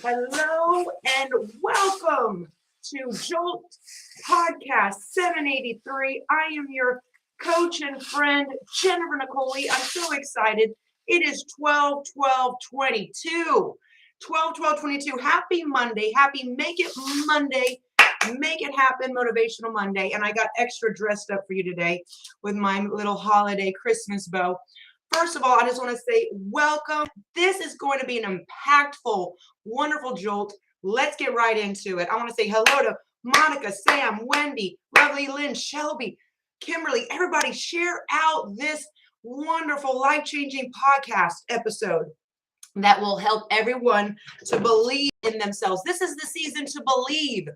Hello and welcome to Jolt Podcast 783. I am your coach and friend, Jennifer Nicole. I'm so excited. It is 12/12/22. 12/12/22. Happy Monday. Happy Make It Monday. Make it happen, Motivational Monday. And I got extra dressed up for you today with my little holiday Christmas bow. First of all, I just want to say welcome. This is going to be an impactful, wonderful Jolt. Let's get right into it. I want to say hello to Monica, Sam, Wendy, Lovely Lynn, Shelby, Kimberly. Everybody share out this wonderful, life-changing podcast episode that will help everyone to believe in themselves. This is the season to believe.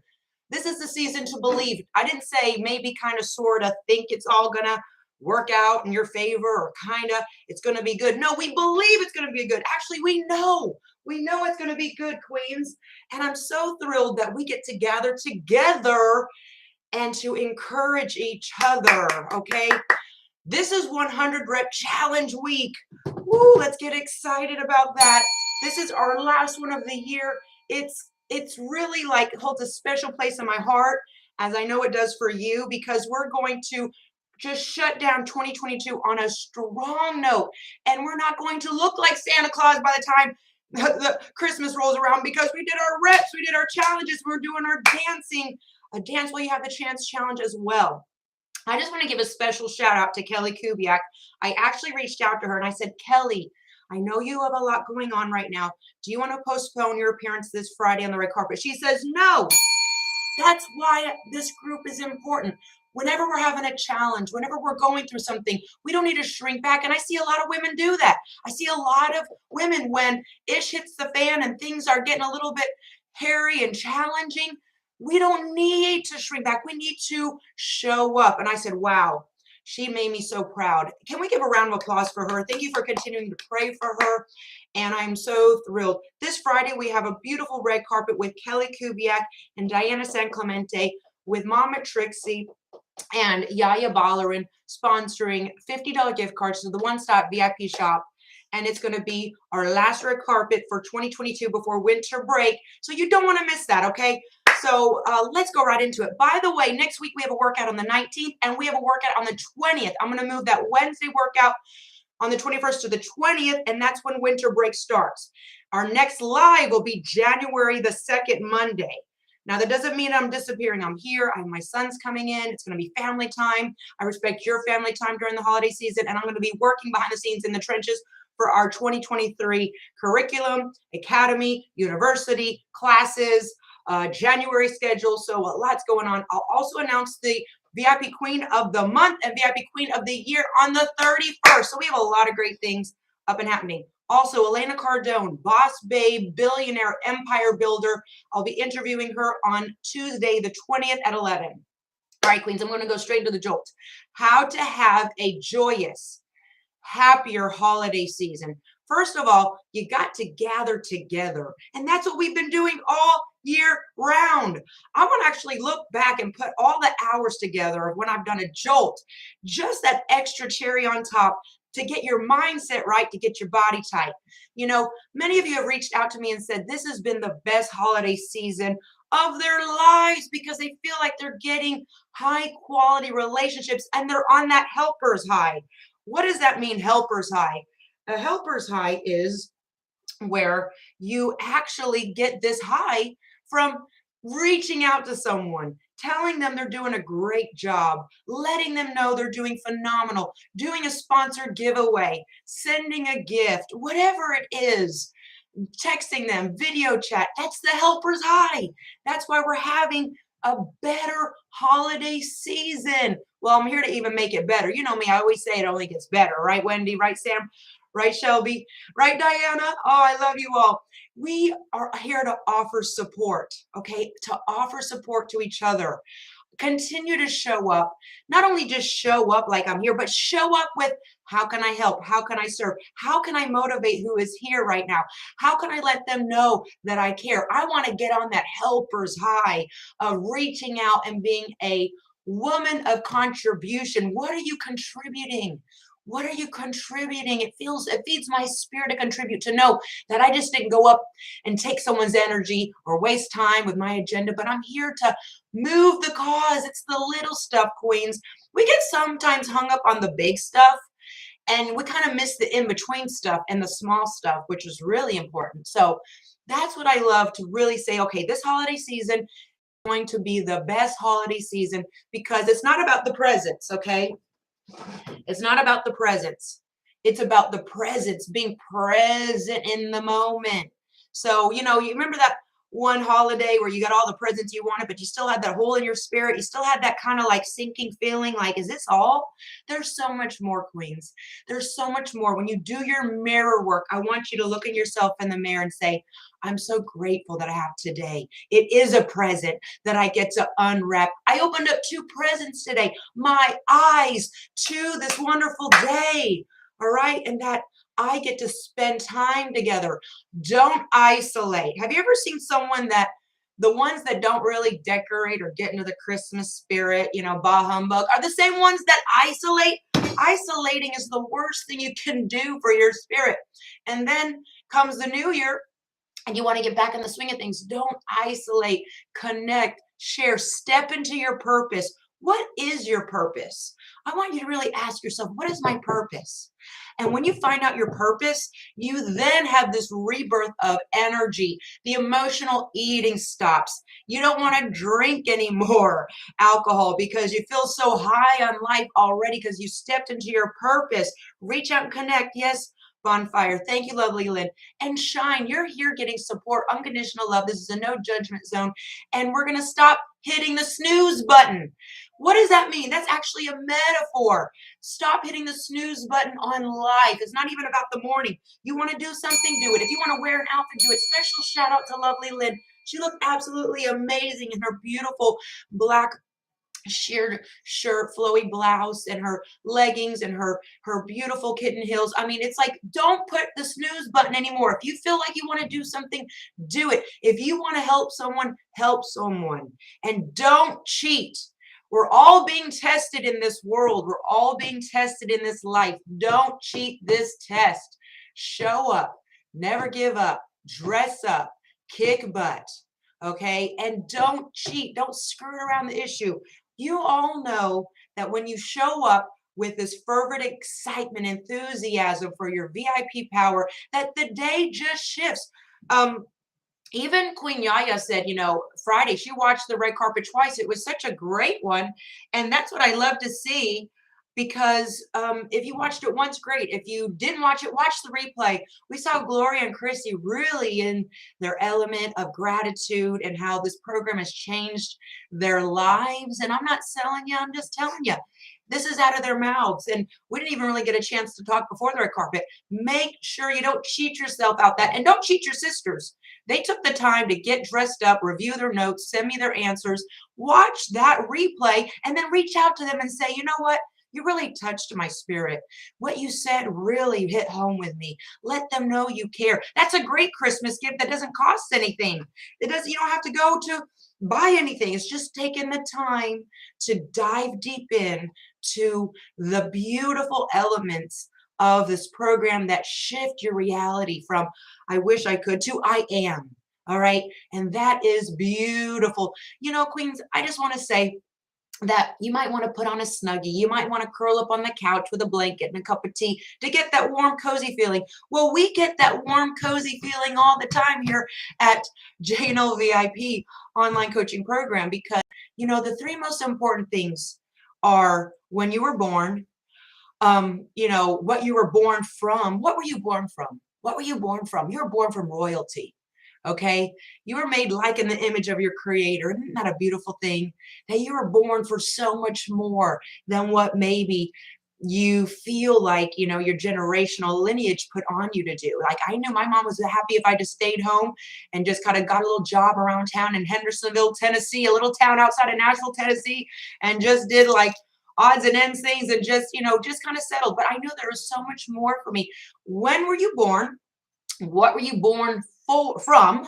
This is the season to believe. I didn't say maybe, kind of, sort of, think it's all going to work out in your favor or kind of it's going to be good. No, we believe it's going to be good. Actually, we know it's going to be good, queens. And I'm so thrilled that we get to gather together and to encourage each other. Okay. This is 100 rep challenge week. Woo, let's get excited about that. This is our last one of the year. It's really like holds a special place in my heart, as I know it does for you, because we're going to just shut down 2022 on a strong note. And we're not going to look like Santa Claus by the time the Christmas rolls around, because we did our reps, we did our challenges, we're doing our dancing, a Dance While You Have the Chance challenge as well. I just want to give a special shout out to Kelly Kubiak. I actually reached out to her and I said, Kelly, I know you have a lot going on right now. Do you want to postpone your appearance this Friday on the red carpet? She says, no. That's why this group is important. Whenever we're having a challenge, whenever we're going through something, we don't need to shrink back. And I see a lot of women do that. I see a lot of women, when ish hits the fan and things are getting a little bit hairy and challenging, we don't need to shrink back. We need to show up. And I said, wow, she made me so proud. Can we give a round of applause for her? Thank you for continuing to pray for her. And I'm so thrilled. This Friday, we have a beautiful red carpet with Kelly Kubiak and Diana San Clemente, with Mama Trixie and Yaya Ballerin sponsoring $50 gift cards to the One Stop VIP shop. And it's going to be our last red carpet for 2022 before winter break. So you don't want to miss that, okay? So let's go right into it. By the way, next week we have a workout on the 19th and we have a workout on the 20th. I'm going to move that Wednesday workout on the 21st to the 20th, and that's when winter break starts. Our next live will be January the 2nd, Monday. Now, that doesn't mean I'm disappearing. I'm here. My son's coming in. It's going to be family time. I respect your family time during the holiday season, and I'm going to be working behind the scenes in the trenches for our 2023 curriculum, academy, university, classes, January schedule. So a lot's going on. I'll also announce the VIP Queen of the Month and VIP Queen of the Year on the 31st. So we have a lot of great things up and happening. Also, Elena Cardone, boss babe, billionaire, empire builder. I'll be interviewing her on Tuesday, the 20th at 11. All right, queens, I'm going to go straight into the Jolt. How to have a joyous, happier holiday season. First of all, you got to gather together. And that's what we've been doing all year round. I want to actually look back and put all the hours together of when I've done a Jolt, just that extra cherry on top to get your mindset right, to get your body tight. You know, many of you have reached out to me and said this has been the best holiday season of their lives because they feel like they're getting high quality relationships and they're on that helper's high. What does that mean, helper's high? A helper's high is where you actually get this high from reaching out to someone, telling them they're doing a great job, letting them know they're doing phenomenal, doing a sponsored giveaway, sending a gift, whatever it is, texting them, video chat. That's the helper's high. That's why we're having a better holiday season. Well, I'm here to even make it better. You know me, I always say it only gets better, right, Wendy? Right, Sam? Right, Shelby? Right, Diana? Oh, I love you all. We are here to offer support, okay? To offer support to each other. Continue to show up. Not only just show up like I'm here, but show up with how can I help? How can I serve? How can I motivate who is here right now? How can I let them know that I care? I want to get on that helper's high of reaching out and being a woman of contribution. What are you contributing? What are you contributing? It feeds my spirit to contribute, to know that I just didn't go up and take someone's energy or waste time with my agenda, but I'm here to move the cause. It's the little stuff, queens. We get sometimes hung up on the big stuff, and we kind of miss the in between stuff and the small stuff, which is really important. So that's what I love to really say, okay, this holiday season is going to be the best holiday season because it's not about the presents, okay? It's not about the presents. It's about the presence, being present in the moment. So, you remember that one holiday where you got all the presents you wanted, but you still had that hole in your spirit. You still had that kind of like sinking feeling like, is this all? There's so much more, queens. There's so much more. When you do your mirror work, I want you to look at yourself in the mirror and say, I'm so grateful that I have today. It is a present that I get to unwrap. I opened up 2 presents today. My eyes to this wonderful day. All right. And that I get to spend time together. Don't isolate. Have you ever seen someone that the ones that don't really decorate or get into the Christmas spirit, bah humbug, are the same ones that isolate? Isolating is the worst thing you can do for your spirit. And then comes the new year and you want to get back in the swing of things. Don't isolate, connect, share, step into your purpose. What is your purpose? I want you to really ask yourself, what is my purpose? And when you find out your purpose, you then have this rebirth of energy. The emotional eating stops. You don't want to drink any more alcohol because you feel so high on life already because you stepped into your purpose. Reach out and connect. Yes, Bonfire. Thank you, lovely Lynn. And Shine, you're here getting support, unconditional love. This is a no judgment zone. And we're going to stop hitting the snooze button. What does that mean? That's actually a metaphor. Stop hitting the snooze button on life. It's not even about the morning. You want to do something, do it. If you want to wear an outfit, do it. Special shout out to lovely Lynn. She looked absolutely amazing in her beautiful black sheer shirt, flowy blouse, and her leggings and her beautiful kitten heels. I mean, it's like, don't put the snooze button anymore. If you feel like you want to do something, do it. If you want to help someone, help someone. And don't cheat. We're all being tested in this world. We're all being tested in this life. Don't cheat this test. Show up. Never give up. Dress up. Kick butt. Okay? And don't cheat. Don't skirt around the issue. You all know that when you show up with this fervent excitement, enthusiasm for your VIP power, that the day just shifts. Even Queen Yaya said, Friday, she watched the red carpet twice. It was such a great one. And that's what I love to see because if you watched it once, great. If you didn't watch it, watch the replay. We saw Gloria and Chrissy really in their element of gratitude and how this program has changed their lives. And I'm not selling you, I'm just telling you. This is out of their mouths. And we didn't even really get a chance to talk before the red carpet. Make sure you don't cheat yourself out that. And don't cheat your sisters. They took the time to get dressed up, review their notes, send me their answers, watch that replay, and then reach out to them and say, you know what? You really touched my spirit. What you said really hit home with me. Let them know you care. That's a great Christmas gift that doesn't cost anything. You don't have to go to buy anything. It's just taking the time to dive deep in to the beautiful elements of this program that shift your reality from I wish I could to I am. All right. And that is beautiful. Queens, I just want to say that you might want to put on a snuggie. You might want to curl up on the couch with a blanket and a cup of tea to get that warm, cozy feeling. Well, we get that warm, cozy feeling all the time here at JNL VIP online coaching program because, the 3 most important things are when you were born, what you were born from. What were you born from? What were you born from? You were born from royalty. Okay. You were made like in the image of your creator. Isn't that a beautiful thing? That you were born for so much more than what maybe you feel like, your generational lineage put on you to do. Like I knew my mom was happy if I just stayed home and just kind of got a little job around town in Hendersonville, Tennessee, a little town outside of Nashville, Tennessee, and just did like odds and ends things and just kind of settled. But I knew there was so much more for me. When were you born? What were you born from?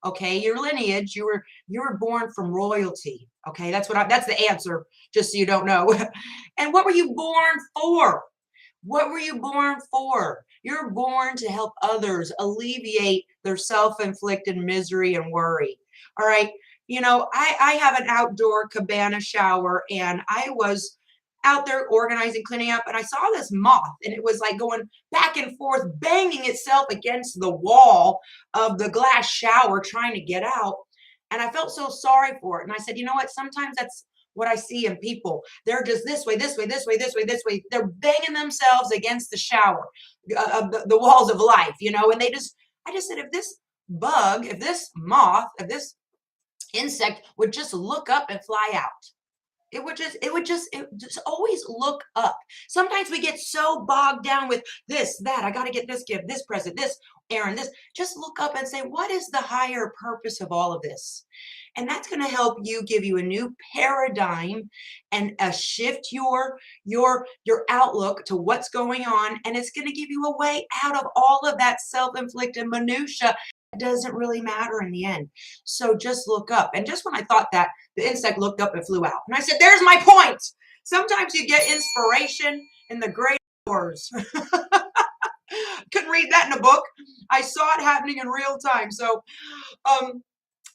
Okay, your lineage, you were born from royalty. Okay, that's the answer, just so you don't know. And what were you born for? What were you born for? You're born to help others alleviate their self-inflicted misery and worry. All right. I have an outdoor cabana shower, and I was out there organizing, cleaning up, and I saw this moth, and it was like going back and forth, banging itself against the wall of the glass shower, trying to get out. And I felt so sorry for it. And I said, you know what? Sometimes that's what I see in people. They're just this way, this way, this way, this way, this way. They're banging themselves against the shower, of the walls of life, and I just said, if this bug, if this moth, if this insect would just look up and fly out. It would just always look up. Sometimes we get so bogged down with this, that, I got to get this gift, this present, this errand, this. Just look up and say, what is the higher purpose of all of this? And that's going to help you, give you a new paradigm and shift your outlook to what's going on. And it's going to give you a way out of all of that self-inflicted minutia. It doesn't really matter in the end. So just look up. And just when I thought that, the insect looked up and flew out. And I said, there's my point. Sometimes you get inspiration in the great hours. Couldn't read that in a book. I saw it happening in real time. So um,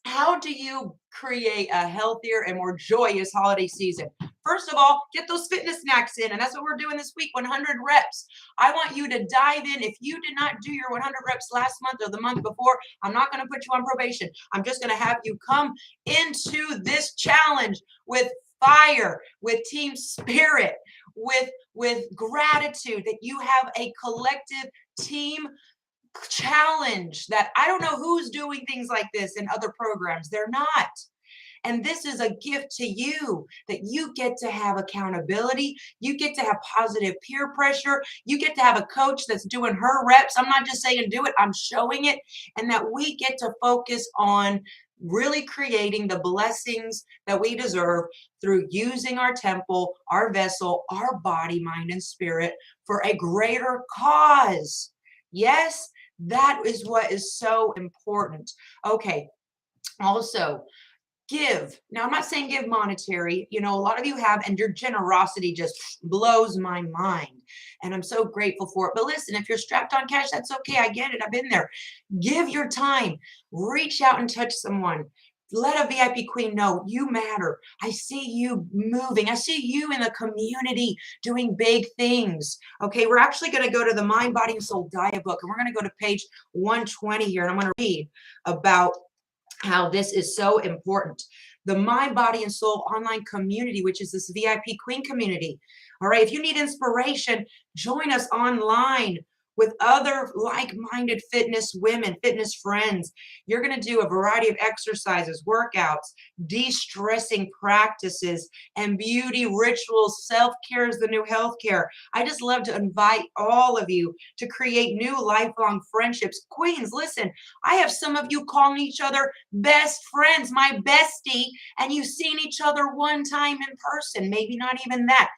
how do you create a healthier and more joyous holiday season? First of all, get those fitness snacks in. And that's what we're doing this week, 100 reps. I want you to dive in. If you did not do your 100 reps last month or the month before, I'm not going to put you on probation. I'm just going to have you come into this challenge with fire, with team spirit, with gratitude that you have a collective team challenge. That I don't know who's doing things like this in other programs. They're not. And this is a gift to you, that you get to have accountability. You get to have positive peer pressure. You get to have a coach that's doing her reps. I'm not just saying do it, I'm showing it. And that we get to focus on really creating the blessings that we deserve through using our temple, our vessel, our body, mind, and spirit for a greater cause. Yes, that is what is so important. Okay. Also, give. Now, I'm not saying give monetary. A lot of you have, and your generosity just blows my mind. And I'm so grateful for it. But listen, if you're strapped on cash, that's okay. I get it. I've been there. Give your time. Reach out and touch someone. Let a VIP queen know you matter. I see you moving. I see you in the community doing big things. Okay, we're actually going to go to the Mind, Body, and Soul Diet book, and we're going to go to page 120 here, and I'm going to read about how this is so important. The Mind, Body, and Soul online community, which is this VIP Queen community. All right, if you need inspiration, join us online with other like-minded fitness women, fitness friends. You're going to do a variety of exercises, workouts, de-stressing practices, and beauty rituals. Self-care is the new healthcare. I just love to invite all of you to create new lifelong friendships. Queens, listen, I have some of you calling each other best friends, my bestie, and you've seen each other one time in person, maybe not even that.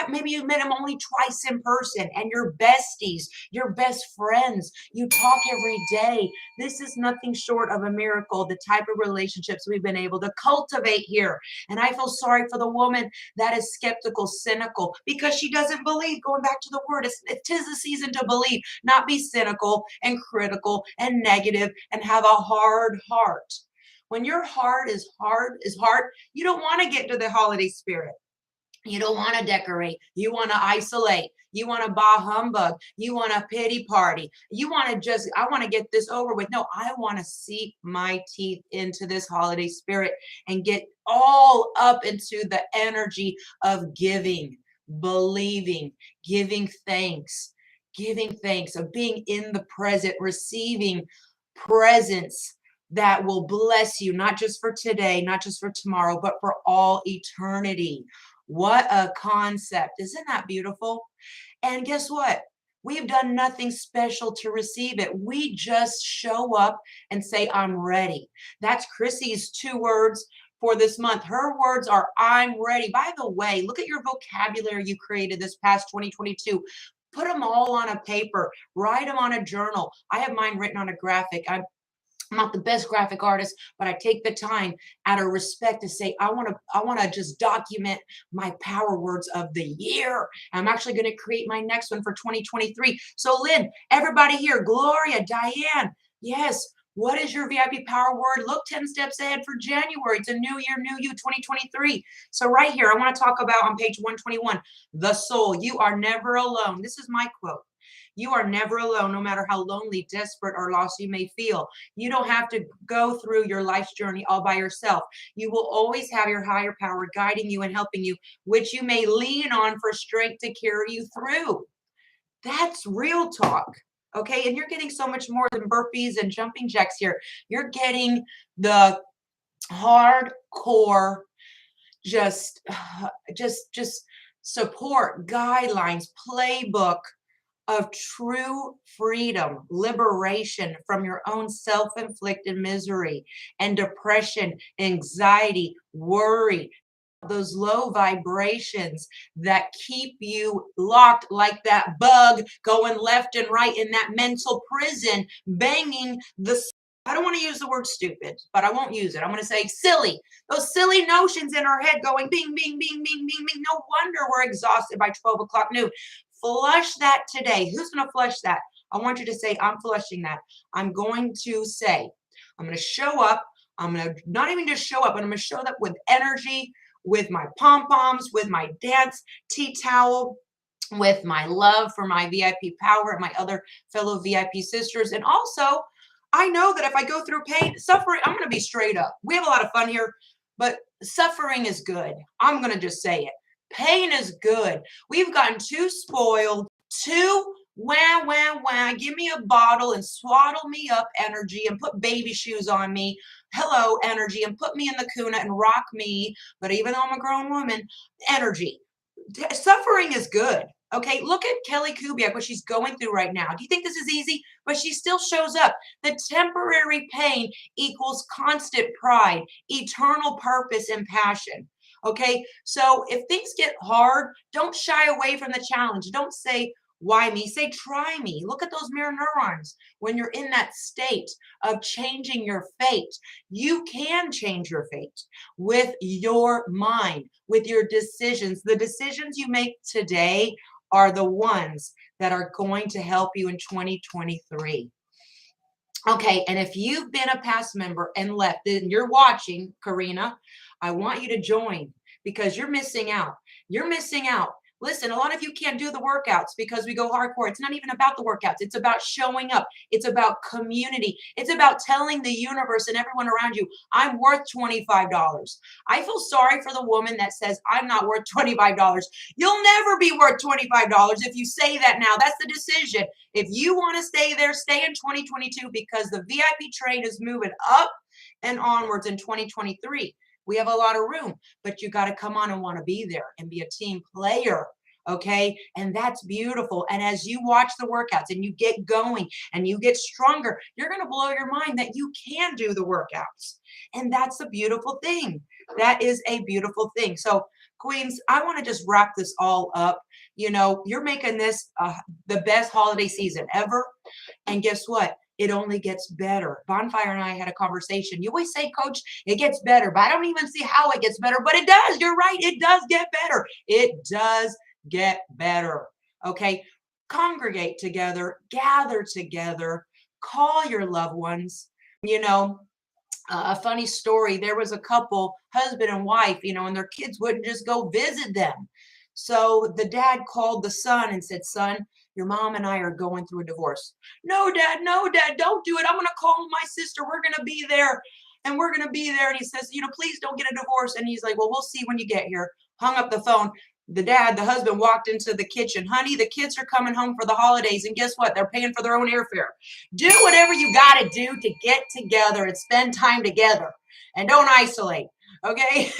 Maybe you met them only twice in person, and you're besties, you're best friends. You talk every day. This is nothing short of a miracle, the type of relationships we've been able to cultivate here. And I feel sorry for the woman that is skeptical, cynical, because she doesn't believe. Going back to the word, it is the season to believe, not be cynical and critical and negative and have a hard heart. When your heart is hard, you don't want to get to the holiday spirit. You don't want to decorate. You want to isolate. You want to bah humbug. You want a pity party. You want to I want to get this over with. No, I want to sink my teeth into this holiday spirit and get all up into the energy of giving, believing, giving thanks, of being in the present, receiving presents that will bless you, not just for today, not just for tomorrow, but for all eternity. What a concept. Isn't that beautiful? And guess what? We've done nothing special to receive it. We just show up and say, I'm ready. That's Chrissy's 2 words for this month. Her words are, I'm ready. By the way, look at your vocabulary you created this past 2022. Put them all on a paper. Write them on a journal. I have mine written on a graphic. I'm not the best graphic artist, but I take the time out of respect to say, I want to just document my power words of the year. I'm actually going to create my next one for 2023. So Lynn, everybody here, Gloria, Diane, yes. What is your VIP power word? Look 10 steps ahead for January. It's a new year, new you, 2023. So right here, I want to talk about on page 121, the soul. You are never alone. This is my quote. You are never alone, no matter how lonely, desperate, or lost you may feel. You don't have to go through your life's journey all by yourself. You will always have your higher power guiding you and helping you, which you may lean on for strength to carry you through. That's real talk. Okay. And you're getting so much more than burpees and jumping jacks here. You're getting the hardcore, just, just support, guidelines, playbook of true freedom, liberation from your own self-inflicted misery and depression, anxiety, worry, those low vibrations that keep you locked like that bug going left and right in that mental prison, banging the, I don't want to use the word stupid, but I won't use it. I'm going to say silly. Those silly notions in our head going bing, bing, bing, bing, bing, bing. No wonder we're exhausted by 12 o'clock noon. Flush that today. Who's going to flush that? I want you to say, I'm flushing that. I'm going to say, I'm going to show up. I'm going to not even just show up, but I'm going to show up with energy, with my pom-poms, with my dance tea towel, with my love for my VIP power and my other fellow VIP sisters. And also, I know that if I go through pain, suffering, I'm going to be straight up. We have a lot of fun here, but suffering is good. I'm going to just say it. Pain is good. We've gotten too spoiled, too wah, wah, wah. Give me a bottle and swaddle me up energy and put baby shoes on me. Hello, energy, and put me in the kuna and rock me. But even though I'm a grown woman, energy. Suffering is good. Okay, look at Kelly Kubiak, what she's going through right now. Do you think this is easy? But she still shows up. The temporary pain equals constant pride, eternal purpose and passion. Okay, so if things get hard, don't shy away from the challenge. Don't say, why me? Say, try me. Look at those mirror neurons. When you're in that state of changing your fate, you can change your fate with your mind, with your decisions. The decisions you make today are the ones that are going to help you in 2023. Okay, and if you've been a past member and left, then you're watching, Karina, I want you to join because you're missing out. You're missing out. Listen, a lot of you can't do the workouts because we go hardcore. It's not even about the workouts. It's about showing up. It's about community. It's about telling the universe and everyone around you, I'm worth $25. I feel sorry for the woman that says, I'm not worth $25. You'll never be worth $25 if you say that now. That's the decision. If you want to stay there, stay in 2022 because the VIP train is moving up and onwards in 2023. We have a lot of room, but you got to come on and want to be there and be a team player. Okay. And that's beautiful. And as you watch the workouts and you get going and you get stronger, you're going to blow your mind that you can do the workouts. And that's a beautiful thing. That is a beautiful thing. So Queens, I want to just wrap this all up. You know, you're making this the best holiday season ever. And guess what? It only gets better. Bonfire and I had a conversation. You always say, Coach, it gets better, but I don't even see how it gets better, but it does. You're right. It does get better. It does get better. Okay. Congregate together, gather together, call your loved ones. You know, a funny story. There was a couple, husband and wife, you know, and their kids wouldn't just go visit them. So the dad called the son and said, son, your mom and I are going through a divorce. No, dad, don't do it. I'm going to call my sister. We're going to be there and we're going to be there. And he says, you know, please don't get a divorce. And he's like, well, we'll see when you get here. Hung up the phone. The dad, the husband walked into the kitchen. Honey, the kids are coming home for the holidays. And guess what? They're paying for their own airfare. Do whatever you got to do to get together and spend time together. And don't isolate. Okay.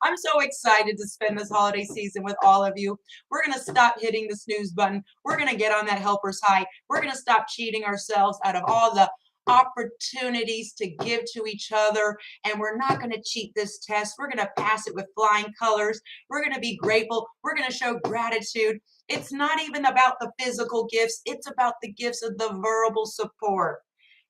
I'm so excited to spend this holiday season with all of you. We're going to stop hitting the snooze button. We're going to get on that helper's high. We're going to stop cheating ourselves out of all the opportunities to give to each other. And we're not going to cheat this test. We're going to pass it with flying colors. We're going to be grateful. We're going to show gratitude. It's not even about the physical gifts. It's about the gifts of the verbal support.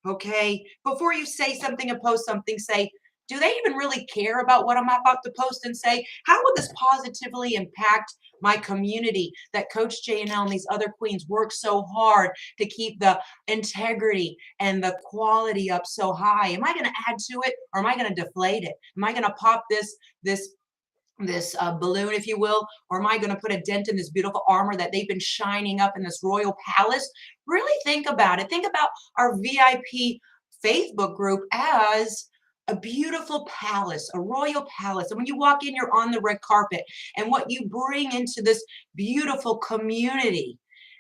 Okay. Before you say something and post something, say, do they even really care about what I'm about to post and say? How will this positively impact my community that Coach J and L and these other queens work so hard to keep the integrity and the quality up so high? Am I going to add to it or am I going to deflate it? Am I going to pop this balloon, if you will, or am I going to put a dent in this beautiful armor that they've been shining up in this royal palace? Really think about it. Think about our VIP Facebook group as a beautiful palace, a royal palace. And when you walk in, you're on the red carpet. And what you bring into this beautiful community,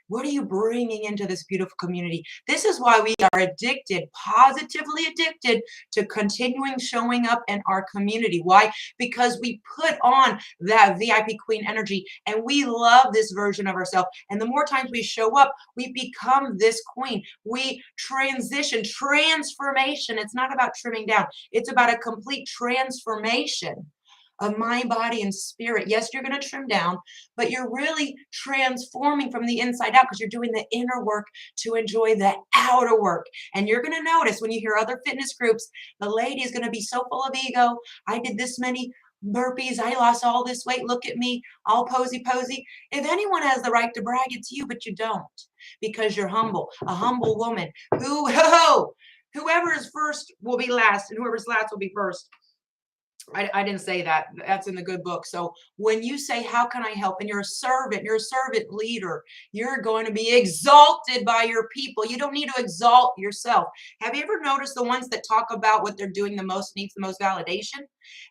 what are you bringing into this beautiful community? This is why we are addicted, positively addicted to continuing showing up in our community. Why? Because we put on that VIP queen energy and we love this version of ourselves. And the more times we show up, we become this queen. We transition, transformation. It's not about trimming down. It's about a complete transformation of mind, body, and spirit. Yes, you're going to trim down, but you're really transforming from the inside out because you're doing the inner work to enjoy the outer work. And you're going to notice when you hear other fitness groups, the lady is going to be so full of ego. I did this many burpees. I lost all this weight. Look at me, all posy posy. If anyone has the right to brag, it's you, but you don't because you're humble, a humble woman whoever is first will be last and whoever's last will be first. I didn't say that. That's in the good book. So when you say, how can I help? And you're a servant leader, you're going to be exalted by your people. You don't need to exalt yourself. Have you ever noticed the ones that talk about what they're doing the most needs the most validation?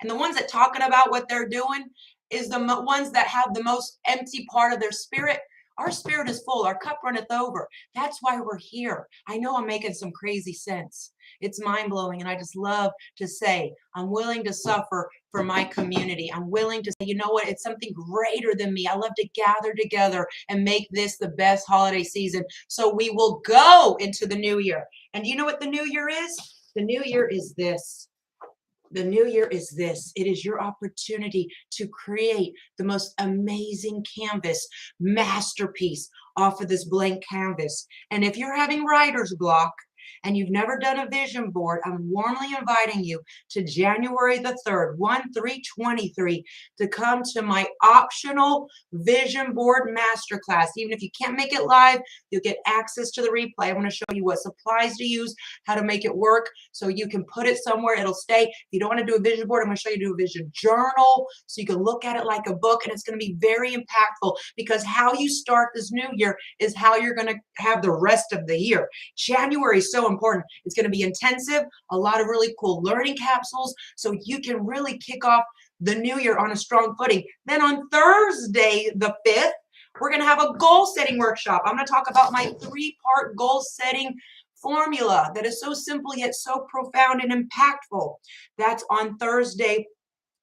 And the ones that talking about what they're doing is the ones that have the most empty part of their spirit. Our spirit is full. Our cup runneth over. That's why we're here. I know I'm making some crazy sense. It's mind blowing. And I just love to say, I'm willing to suffer for my community. I'm willing to say, you know what? It's something greater than me. I love to gather together and make this the best holiday season. So we will go into the new year. And do you know what the new year is? The new year is this. The new year is this. It is your opportunity to create the most amazing canvas, masterpiece off of this blank canvas. And if you're having writer's block, and you've never done a vision board, I'm warmly inviting you to January the 3rd, 1/3/23, to come to my optional vision board masterclass. Even if you can't make it live, you'll get access to the replay. I'm going to show you what supplies to use, how to make it work so you can put it somewhere, it'll stay. If you don't want to do a vision board, I'm going to show you to do a vision journal so you can look at it like a book, and it's going to be very impactful because how you start this new year is how you're going to have the rest of the year. January is so important. It's going to be intensive, a lot of really cool learning capsules, so you can really kick off the new year on a strong footing. Then on Thursday, the 5th, we're going to have a goal setting workshop. I'm going to talk about my 3-part goal setting formula that is so simple yet so profound and impactful. That's on Thursday,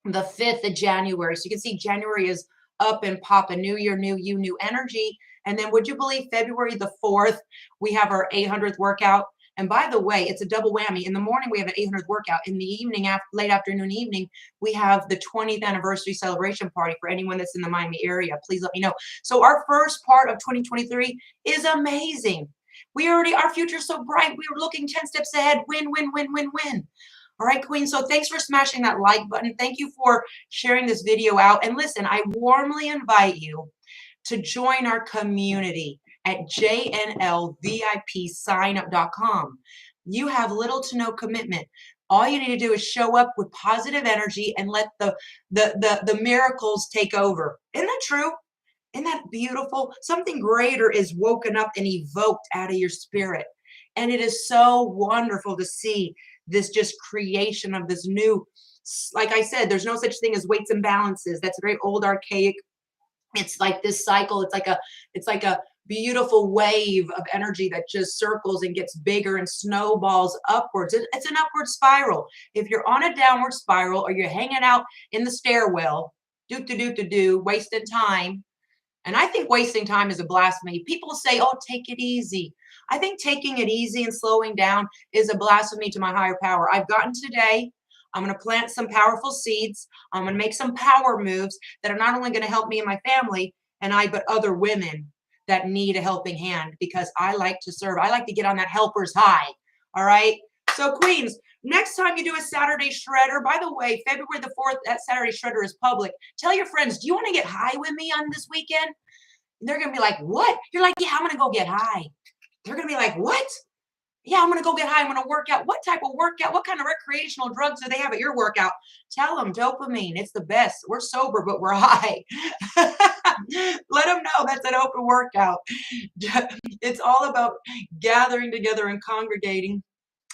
the 5th of January. So you can see January is up and popping. New year, new you, new energy. And then would you believe February the 4th, we have our 800th workout. And by the way, it's a double whammy. In the morning, we have an 800th workout. In the evening, late afternoon, evening, we have the 20th anniversary celebration party for anyone that's in the Miami area. Please let me know. So our first part of 2023 is amazing. Our future's so bright. We were looking 10 steps ahead. Win, win, win, win, win. All right, Queen. So thanks for smashing that like button. Thank you for sharing this video out. And listen, I warmly invite you to join our community at jnlvipsignup.com. You have little to no commitment. All you need to do is show up with positive energy and let the miracles take over. Isn't that true? Isn't that beautiful? Something greater is woken up and evoked out of your spirit. And it is so wonderful to see this just creation of this new, like I said, there's no such thing as weights and balances. That's a very old, archaic. It's like this cycle. It's like a beautiful wave of energy that just circles and gets bigger and snowballs upwards. It's an upward spiral. If you're on a downward spiral or you're hanging out in the stairwell, wasting time. And I think wasting time is a blasphemy. People say, oh, take it easy. I think taking it easy and slowing down is a blasphemy to my higher power. I've gotten today. I'm going to plant some powerful seeds. I'm going to make some power moves that are not only going to help me and my family but other women that need a helping hand because I like to serve. I like to get on that helper's high. All right. So queens, next time you do a Saturday shredder, by the way, February the 4th, that Saturday shredder is public. Tell your friends, do you want to get high with me on this weekend? And they're going to be like, what? You're like, yeah, I'm going to go get high. They're going to be like, what? Yeah, I'm going to go get high. I'm going to work out. What type of workout? What kind of recreational drugs do they have at your workout? Tell them dopamine. It's the best. We're sober, but we're high. Let them know that's an open workout. It's all about gathering together and congregating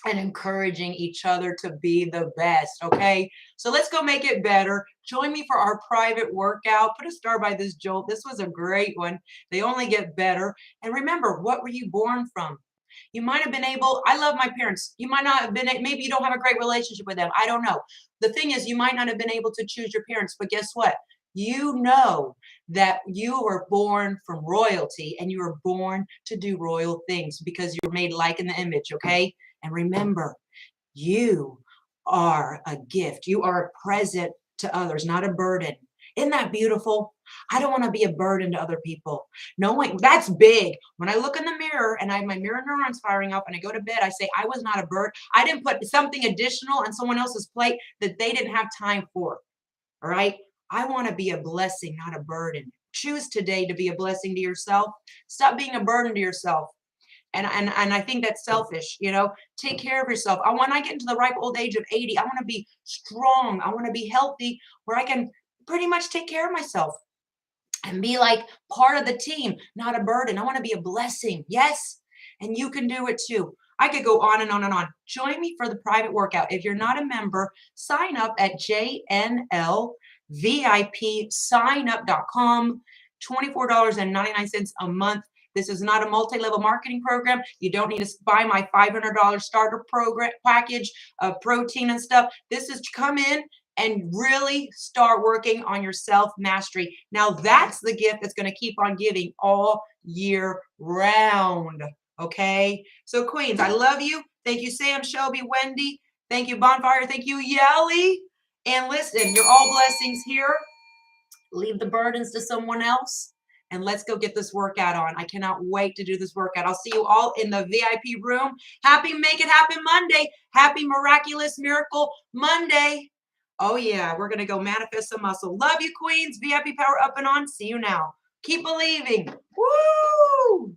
and encouraging each other to be the best, okay? So let's go make it better. Join me for our private workout. Put a star by this Jolt. This was a great one. They only get better. And remember, what were you born from? You might have been able, I love my parents. You might not have been, maybe you don't have a great relationship with them. I don't know. The thing is, you might not have been able to choose your parents, but guess what? You know that you were born from royalty and you were born to do royal things because you're made like in the image, okay? And remember, you are a gift. You are a present to others, not a burden. Isn't that beautiful? I don't want to be a burden to other people. Knowing that's big. When I look in the mirror and I have my mirror neurons firing up and I go to bed, I say, I was not a burden. I didn't put something additional on someone else's plate that they didn't have time for. All right. I want to be a blessing, not a burden. Choose today to be a blessing to yourself. Stop being a burden to yourself. And I think that's selfish, you know. Take care of yourself. When I get into the ripe old age of 80, I want to be strong. I want to be healthy where I can pretty much take care of myself and be like part of the team, not a burden. I want to be a blessing. Yes. And you can do it too. I could go on and on and on. Join me for the private workout. If you're not a member, sign up at jnlvipsignup.com. $24.99 a month. This is not a multi-level marketing program. You don't need to buy my $500 starter program package of protein and stuff. This is come in and really start working on your self-mastery. Now that's the gift that's going to keep on giving all year round. Okay? So queens, I love you. Thank you, Sam, Shelby, Wendy. Thank you, Bonfire. Thank you, Yelly. And listen, you're all blessings here. Leave the burdens to someone else. And let's go get this workout on. I cannot wait to do this workout. I'll see you all in the VIP room. Happy Make It Happen Monday. Happy Miraculous Miracle Monday. Oh, yeah. We're going to go manifest some muscle. Love you, queens. VIP power up and on. See you now. Keep believing. Woo!